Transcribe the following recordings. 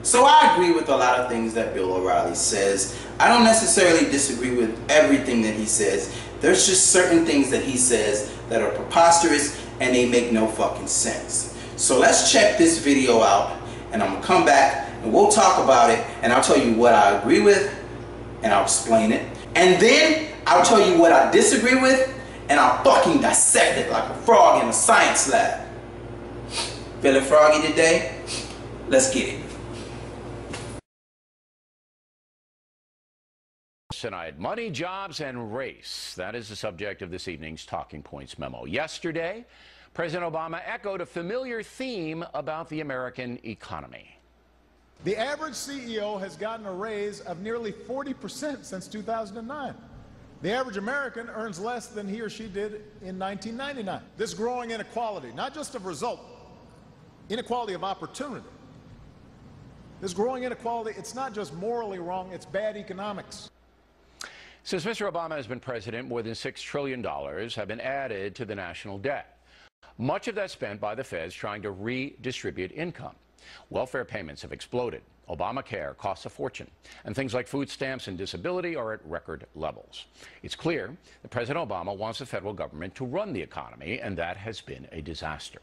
So I agree with a lot of things that Bill O'Reilly says. I don't necessarily disagree with everything that he says. There's just certain things that he says that are preposterous and they make no fucking sense. So let's check this video out and I'm going to come back and we'll talk about it and I'll tell you what I agree with and I'll explain it. And then I'll tell you what I disagree with and I'll fucking dissect it like a frog in a science lab. Feeling froggy today? Let's get it. Tonight, money, jobs, and race. That is the subject of this evening's Talking Points memo. Yesterday, President Obama echoed a familiar theme about the American economy. The average CEO has gotten a raise of nearly 40% since 2009. The average American earns less than he or she did in 1999. This growing inequality, not just of result, inequality of opportunity. This growing inequality, it's not just morally wrong, it's bad economics. Since Mr. Obama has been president, more than $6 trillion have been added to the national debt. Much of that spent by the feds trying to redistribute income. Welfare payments have exploded. Obamacare costs a fortune. And things like food stamps and disability are at record levels. It's clear that President Obama wants the federal government to run the economy, and that has been a disaster.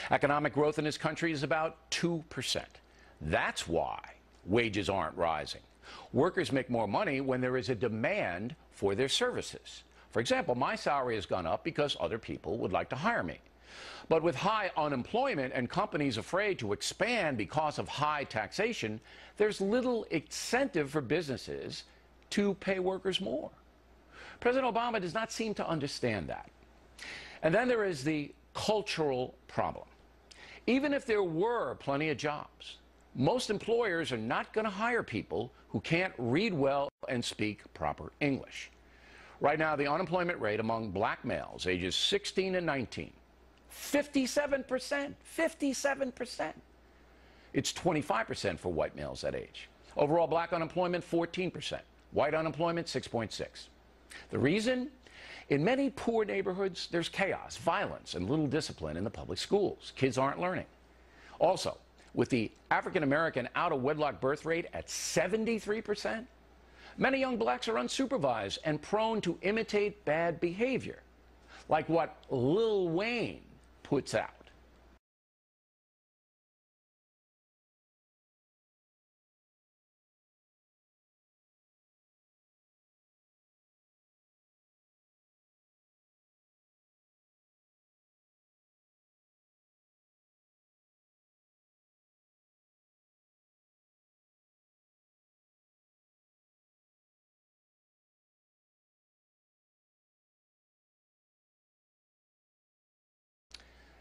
Economic growth in this country is about 2%. That's why wages aren't rising. Workers make more money when there is a demand for their services. For example, my salary has gone up because other people would like to hire me. But with high unemployment and companies afraid to expand because of high taxation, there's little incentive for businesses to pay workers more. President Obama does not seem to understand that. And then there is the cultural problem. Even if there were plenty of jobs, most employers are not going to hire people who can't read well and speak proper English. Right now, the unemployment rate among black males ages 16 and 19, 57%, 57%. It's 25% for white males that age. Overall black unemployment, 14%. White unemployment, 6.6. The reason? In many poor neighborhoods, there's chaos, violence, and little discipline in the public schools. Kids aren't learning. Also, with the African-American out-of-wedlock birth rate at 73%, many young blacks are unsupervised and prone to imitate bad behavior, like what Lil Wayne puts out.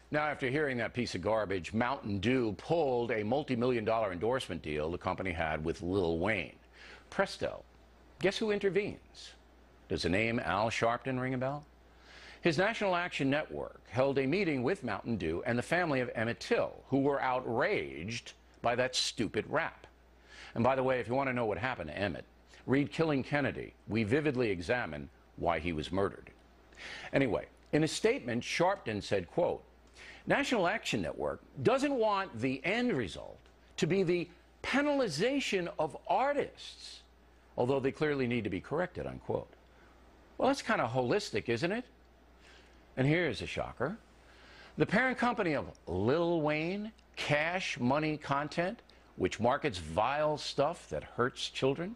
Now, after hearing that piece of garbage, Mountain Dew pulled a multi-million-dollar endorsement deal the company had with Lil Wayne. Presto. Guess who intervenes? Does the name Al Sharpton ring a bell? His National Action Network held a meeting with Mountain Dew and the family of Emmett Till, who were outraged by that stupid rap. And by the way, if you want to know what happened to Emmett, read Killing Kennedy. We vividly examine why he was murdered. Anyway, in a statement, Sharpton said, quote, National Action Network doesn't want the end result to be the penalization of artists, although they clearly need to be corrected, unquote. Well, that's kind of holistic, isn't it? And here's a shocker. The parent company of Lil Wayne, Cash Money Content, which markets vile stuff that hurts children,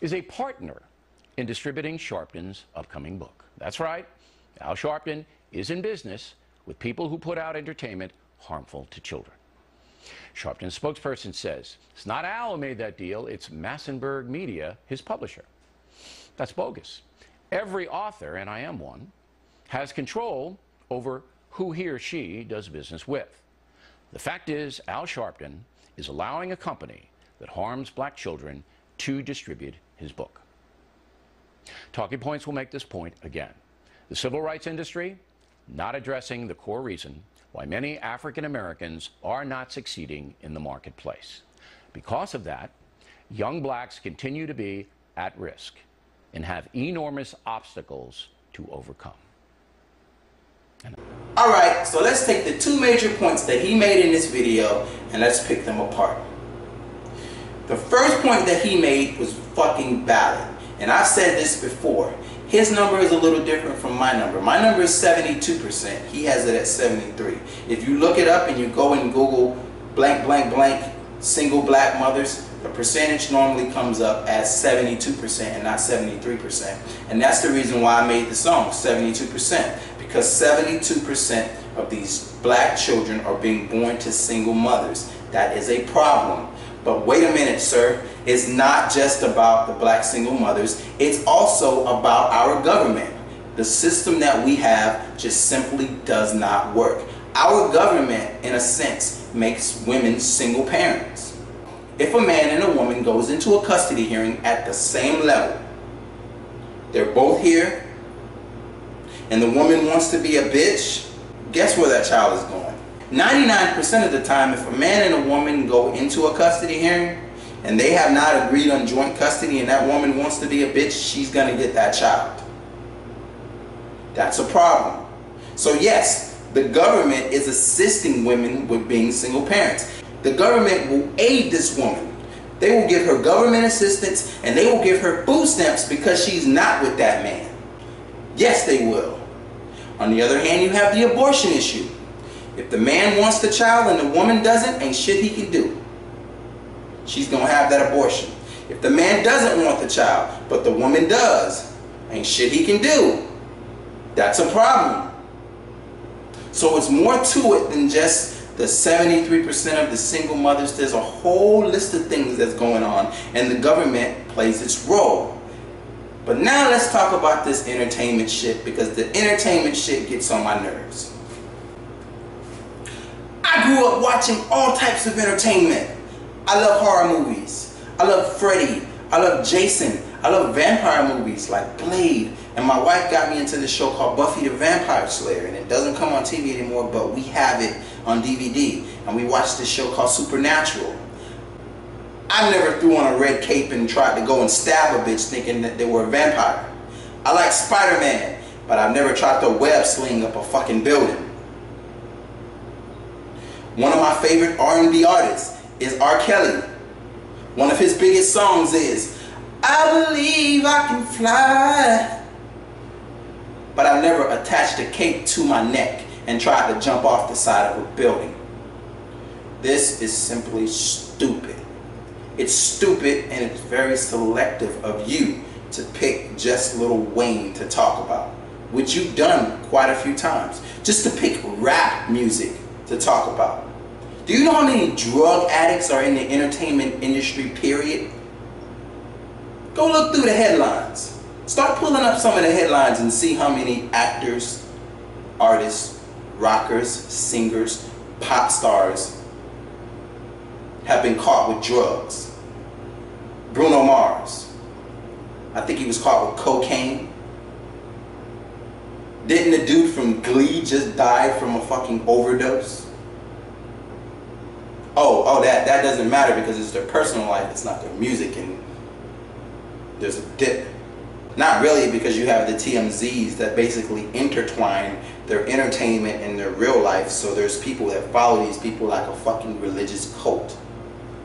is a partner in distributing Sharpton's upcoming book. That's right, Al Sharpton is in business with people who put out entertainment harmful to children. Sharpton's spokesperson says it's not Al who made that deal, it's Massenburg Media, his publisher. That's bogus. Every author, and I am one, has control over who he or she does business with. The fact is, Al Sharpton is allowing a company that harms black children to distribute his book. Talking Points will make this point again. The civil rights industry not addressing the core reason why many African Americans are not succeeding in the marketplace. Because of that, young blacks continue to be at risk and have enormous obstacles to overcome. All right, so let's take the two major points that he made in this video and let's pick them apart. The first point that he made was fucking valid. And I've said this before. His number is a little different from my number. My number is 72%. He has it at 73%. If you look it up and you go and Google blank, blank, blank, single black mothers, the percentage normally comes up as 72% and not 73%. And that's the reason why I made the song, 72%. Because 72% of these black children are being born to single mothers. That is a problem. But wait a minute, sir. It's not just about the black single mothers. It's also about our government. The system that we have just simply does not work. Our government, in a sense, makes women single parents. If a man and a woman goes into a custody hearing at the same level, they're both here, and the woman wants to be a bitch, guess where that child is going? 99% of the time, if a man and a woman go into a custody hearing and they have not agreed on joint custody and that woman wants to be a bitch, she's going to get that child. That's a problem. So yes, the government is assisting women with being single parents. The government will aid this woman. They will give her government assistance and they will give her food stamps because she's not with that man. Yes, they will. On the other hand, you have the abortion issue. If the man wants the child and the woman doesn't, ain't shit he can do. She's going to have that abortion. If the man doesn't want the child, but the woman does, ain't shit he can do. That's a problem. So it's more to it than just the 73% of the single mothers. There's a whole list of things that's going on, and the government plays its role. But now let's talk about this entertainment shit, because the entertainment shit gets on my nerves. I grew up watching all types of entertainment. I love horror movies. I love Freddy. I love Jason. I love vampire movies like Blade. And my wife got me into this show called Buffy the Vampire Slayer. And it doesn't come on TV anymore, but we have it on DVD. And we watched this show called Supernatural. I never threw on a red cape and tried to go and stab a bitch thinking that they were a vampire. I like Spider-Man, but I've never tried to web sling up a fucking building. One of my favorite R&B artists is R. Kelly. One of his biggest songs is, I believe I can fly. But I've never attached a cape to my neck and tried to jump off the side of a building. This is simply stupid. It's stupid and it's very selective of you to pick just Lil Wayne to talk about, which you've done quite a few times. Just to pick rap music to talk about. Do you know how many drug addicts are in the entertainment industry, period? Go look through the headlines. Start pulling up some of the headlines and see how many actors, artists, rockers, singers, pop stars have been caught with drugs. Bruno Mars. I think he was caught with cocaine. Didn't the dude from Glee just die from a fucking overdose? That doesn't matter because it's their personal life, it's not their music, and there's a dip. Not really, because you have the TMZs that basically intertwine their entertainment and their real life, so there's people that follow these people like a fucking religious cult.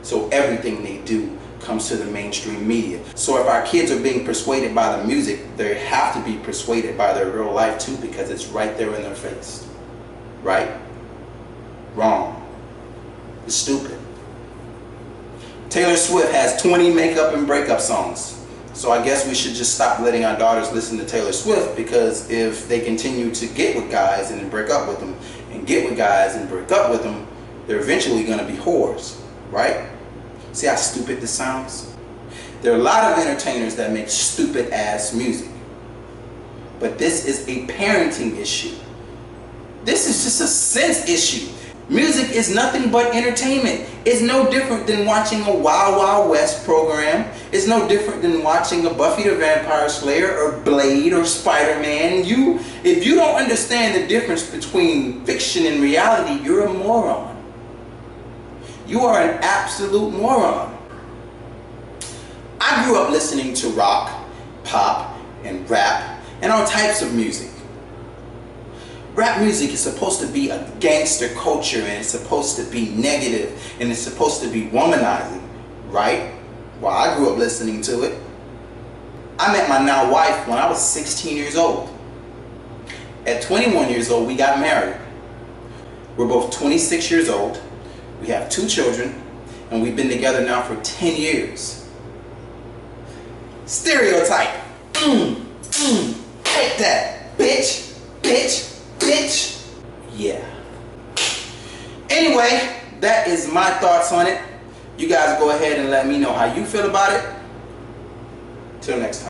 So everything they do comes to the mainstream media. So if our kids are being persuaded by the music, they have to be persuaded by their real life too, because it's right there in their face. Right? Wrong. It's stupid. Taylor Swift has 20 makeup and breakup songs. So I guess we should just stop letting our daughters listen to Taylor Swift, because if they continue to get with guys and then break up with them, and get with guys and break up with them, they're eventually going to be whores. Right? See how stupid this sounds? There are a lot of entertainers that make stupid ass music. But this is a parenting issue. This is just a sense issue. Music is nothing but entertainment. It's no different than watching a Wild Wild West program. It's no different than watching a Buffy the Vampire Slayer or Blade or Spider-Man. If you don't understand the difference between fiction and reality, you're a moron. You are an absolute moron. I grew up listening to rock, pop, and rap, and all types of music. Rap music is supposed to be a gangster culture, and it's supposed to be negative, and it's supposed to be womanizing. right? Well, I grew up listening to it. I met my now wife when I was 16 years old. At 21 years old, we got married. We're both 26 years old. We have 2 children, and we've been together now for 10 years. Stereotype. Take that, bitch, bitch, bitch. Yeah. Anyway, that is my thoughts on it. You guys go ahead and let me know how you feel about it. Till next time.